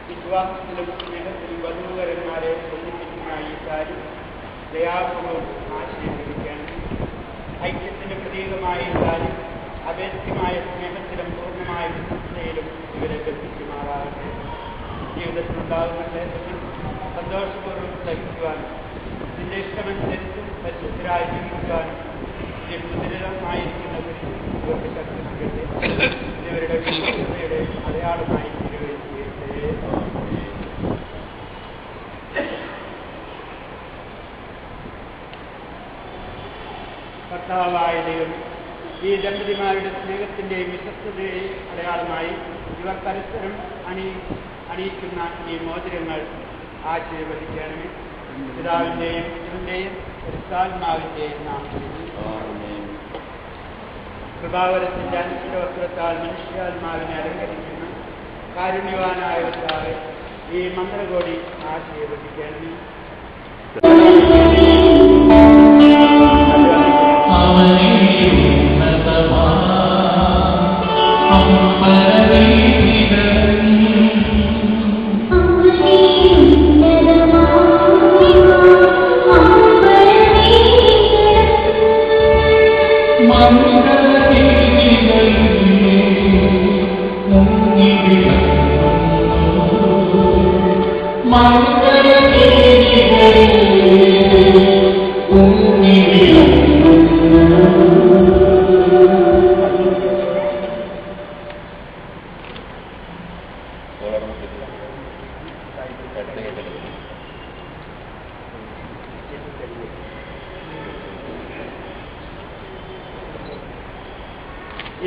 വിശ്വാസത്തിലും സ്നേഹത്തിലും വധുവരന്മാരെ ഒന്നിപ്പിക്കുന്ന ഈ കാര്യം ദയാപൂർവം ആശീർവദിക്കണം. ഐക്യത്തിന്റെ പ്രതീകമായ ഈ കാര്യം അപേക്ഷികമായ സ്നേഹത്തിലും പൂർണ്ണമായ വിശ്വസ്തയിലും ഇവരെ ബന്ധിക്കുമാറാകട്ടെ. ജീവിതത്തിലുണ്ടാകുന്ന ക്ലേശങ്ങൾ സന്തോഷപൂർവ്വം സഹിക്കുവാനും ഇതിന്റെ ഇഷ്ടമനുസരിച്ച് പരിശുദ്ധരായി ജീവിക്കുവാനും സുദൃഢമായിരിക്കുന്നവരിൽ ഇവർക്ക് ശക്തി നൽകട്ടെ. ഇവരുടെ വിശ്വസ്തയുടെ അടയാളമായി തീരുകയും ചെയ്യട്ടെ. കർത്താവായ ദൈവം, ഈ ദമ്പതിമാരുടെ സ്നേഹത്തിന്റെയും വിശ്വസ്തതയുടെയും അടയാളമായി ഇവർ പരസ്പരം അണിയിക്കുന്ന ഈ മോതിരങ്ങൾ ആശീർവദിക്കണമേ. പിതാവിന്റെയും പുത്രന്റെയും പരിശുദ്ധാത്മാവിന്റെയും നാമത്തിൽ കൃപാവരത്തിന്റെ അനുഷ്ഠ വസ്ത്രത്താൽ മനുഷ്യാത്മാവിനെ അലങ്കരിക്കുന്ന കാരുണ്യവാനായ കർത്താവേ, ഈ മന്ത്രകോടി ആശീർവദിക്കണമേ.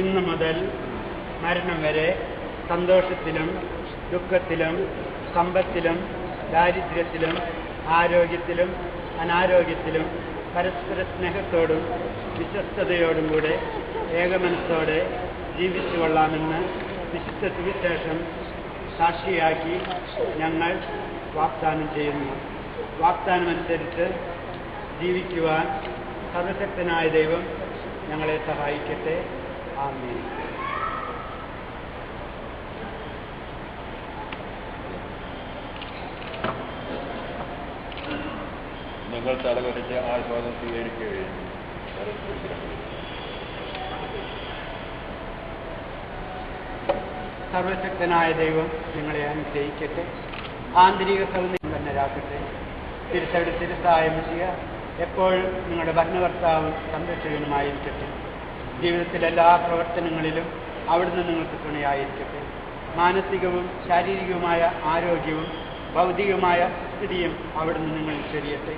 ഇന്നു മുതൽ മരണം വരെ സന്തോഷത്തിലും ദുഃഖത്തിലും സമ്പത്തിലും ദാരിദ്ര്യത്തിലും ആരോഗ്യത്തിലും അനാരോഗ്യത്തിലും പരസ്പര സ്നേഹത്തോടും വിശ്വസ്തയോടും കൂടെ ഏകമനസ്സോടെ ജീവിച്ചു കൊള്ളാമെന്ന് വിശുദ്ധ സുവിശേഷം സാക്ഷിയാക്കി ഞങ്ങൾ വാഗ്ദാനം ചെയ്യുന്നു. വാഗ്ദാനമനുസരിച്ച് ജീവിക്കുവാൻ സർവശക്തനായ ദൈവം ഞങ്ങളെ സഹായിക്കട്ടെ. ആമേൻ. നിങ്ങൾ തലകുനിച്ച് ആശ്വാസം സ്വീകരിക്കുകയും സർവശക്തനായ ദൈവം നിങ്ങളെ അനുഗ്രഹിക്കട്ടെ. ആന്തരിക സൗന്ദര്യം തന്നെയാക്കട്ടെ. തിരുസയുടെ തിരുസായ മിശിഹ എപ്പോഴും നിങ്ങളുടെ ഭരണകർത്താവും സംരക്ഷകനുമായിരിക്കട്ടെ. ജീവിതത്തിലെ എല്ലാ പ്രവർത്തനങ്ങളിലും അവിടുന്ന് നിങ്ങൾക്ക് തുണയായിരിക്കട്ടെ. മാനസികവും ശാരീരികവുമായ ആരോഗ്യവും ഭൗതികമായ സ്ഥിതിയും അവിടുന്ന് നിങ്ങളിൽ ചെറിയട്ടെ.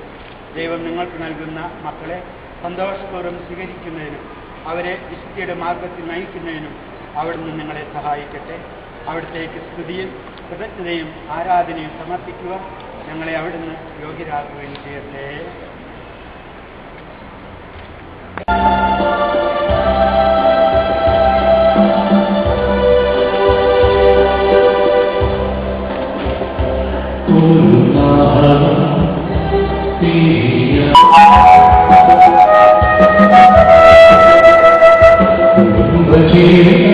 ദൈവം നിങ്ങൾക്ക് നൽകുന്ന മക്കളെ സന്തോഷപൂർവ്വം സ്വീകരിക്കുന്നതിനും അവരെ വിശുദ്ധിയുടെ മാർഗത്തിൽ നയിക്കുന്നതിനും അവിടുന്ന് നിങ്ങളെ സഹായിക്കട്ടെ. അവിടത്തേക്ക് സ്തുതിയും കൃതജ്ഞതയും ആരാധനയും സമർപ്പിക്കുക ഞങ്ങളെ അവിടുന്ന് യോഗ്യരാക്കുകയും ചെയ്യട്ടെ. Jesus.